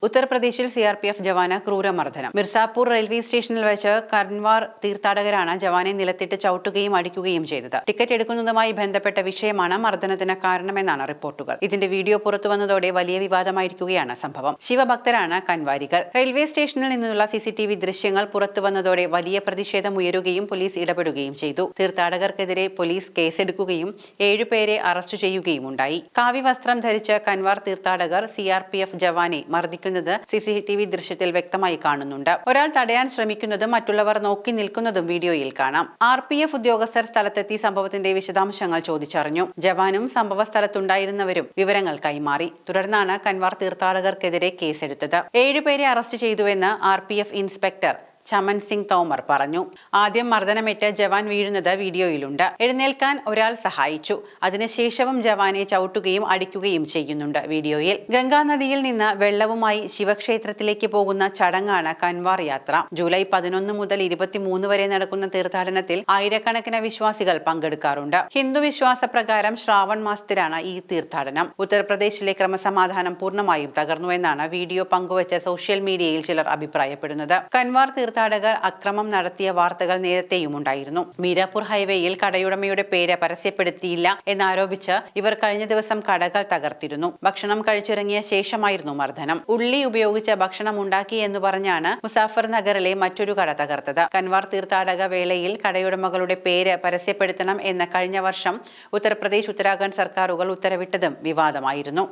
ഉത്തർപ്രദേശിൽ CRPF ജവാന് ക്രൂരമർദ്ദനം. Mirzapur railway സ്റ്റേഷനിൽ വെച്ച് കൻവാർ തീർത്ഥാടകരാണ് ജവാനെ നിലത്തിട്ട് ചവിട്ടുകയും അടിക്കുകയും ചെയ്തത്. ടിക്കറ്റ് എടുക്കുന്നതുമായി ബന്ധപ്പെട്ട വിഷയമാണ് മർദ്ദനത്തിന് കാരണമെന്നാണ് റിപ്പോർട്ടുകൾ. ഇതിന്റെ വീഡിയോ പുറത്തുവന്നതോടെ വലിയ വിവാദമായിരിക്കുകയാണ് സംഭവം. ശിവഭക്തരാണ് കൻവാരികൾ. റെയിൽവേ സ്റ്റേഷനിൽ നിന്നുള്ള സിസിടിവി ദൃശ്യങ്ങൾ പുറത്തുവന്നതോടെ വലിയ പ്രതിഷേധമുയരുകയും പോലീസ് ഇടപെടുകയും ചെയ്തു. തീർത്ഥാടകർക്കെതിരെ പോലീസ് കേസെടുക്കുകയും 7 പേരെ അറസ്റ്റ് ചെയ്യുകയും ഉണ്ടായി. കാവി വസ്ത്രം ധരിച്ച കൻവാർ തീർത്ഥാടകർ സിആർപിഎഫ് ജവാനെ മർദ്ദിക്കുന്നു സിസിടിവി ദൃശ്യത്തിൽ വ്യക്തമായി കാണുന്നുണ്ട്. ഒരാൾ തടയാൻ ശ്രമിക്കുന്നതും മറ്റുള്ളവർ നോക്കി നിൽക്കുന്നതും വീഡിയോയിൽ കാണാം. ആർപിഎഫ് ഉദ്യോഗസ്ഥർ സ്ഥലത്തെത്തി സംഭവത്തിന്റെ വിശദാംശങ്ങൾ ചോദിച്ചറിഞ്ഞു. ജവാനും സംഭവ സ്ഥലത്തുണ്ടായിരുന്നവരും വിവരങ്ങൾ കൈമാറി. തുടർന്നാണ് കൻവാർ തീർത്ഥാടകർക്കെതിരെ കേസെടുത്തത്. 7 പേരെ അറസ്റ്റ് ചെയ്തുവെന്ന് ആർപിഎഫ് ഇൻസ്പെക്ടർ ചമൻ സിംഗ് തോമർ പറഞ്ഞു. ആദ്യം മർദ്ദനമേറ്റ് ജവാൻ വീഴുന്നത് വീഡിയോയിലുണ്ട്. എഴുന്നേൽക്കാൻ ഒരാൾ സഹായിച്ചു. അതിനുശേഷവും ജവാനെ ചവിട്ടുകയും അടിക്കുകയും ചെയ്യുന്നുണ്ട് വീഡിയോയിൽ. ഗംഗാ നദിയിൽ നിന്ന് വെള്ളവുമായി ശിവക്ഷേത്രത്തിലേക്ക് പോകുന്ന ചടങ്ങാണ് കൻവാർ യാത്ര. ജൂലൈ 11 മുതൽ 23 വരെ നടക്കുന്ന തീർത്ഥാടനത്തിൽ ആയിരക്കണക്കിന് വിശ്വാസികൾ പങ്കെടുക്കാറുണ്ട്. ഹിന്ദു വിശ്വാസപ്രകാരം ശ്രാവൺ മാസത്തിലാണ് ഈ തീർത്ഥാടനം. ഉത്തർപ്രദേശിലെ ക്രമസമാധാനം പൂർണ്ണമായും തകർന്നുവെന്നാണ് വീഡിയോ പങ്കുവച്ച സോഷ്യൽ മീഡിയയിൽ ചിലർ അഭിപ്രായപ്പെടുന്നത്. കൻവാർ തീർത്ഥാടകർ അക്രമം നടത്തിയ വാർത്തകൾ നേരത്തെയും ഉണ്ടായിരുന്നു. മീരാപൂർ ഹൈവേയിൽ കടയുടമയുടെ പേര് പരസ്യപ്പെടുത്തിയില്ല എന്നാരോപിച്ച് ഇവർ കഴിഞ്ഞ ദിവസം കടകൾ തകർത്തിരുന്നു. ഭക്ഷണം കഴിച്ചിറങ്ങിയ ശേഷമായിരുന്നു മർദ്ദനം. ഉള്ളി ഉപയോഗിച്ച് ഭക്ഷണം ഉണ്ടാക്കി എന്ന് പറഞ്ഞാണ് മുസാഫർ നഗറിലെ മറ്റൊരു കട തകർത്തത്. കൻവാർ തീർത്ഥാടക വേളയിൽ കടയുടമകളുടെ പേര് പരസ്യപ്പെടുത്തണം എന്ന് കഴിഞ്ഞ വർഷം ഉത്തർപ്രദേശ് ഉത്തരാഖണ്ഡ് സർക്കാരുകൾ ഉത്തരവിട്ടതും വിവാദമായിരുന്നു.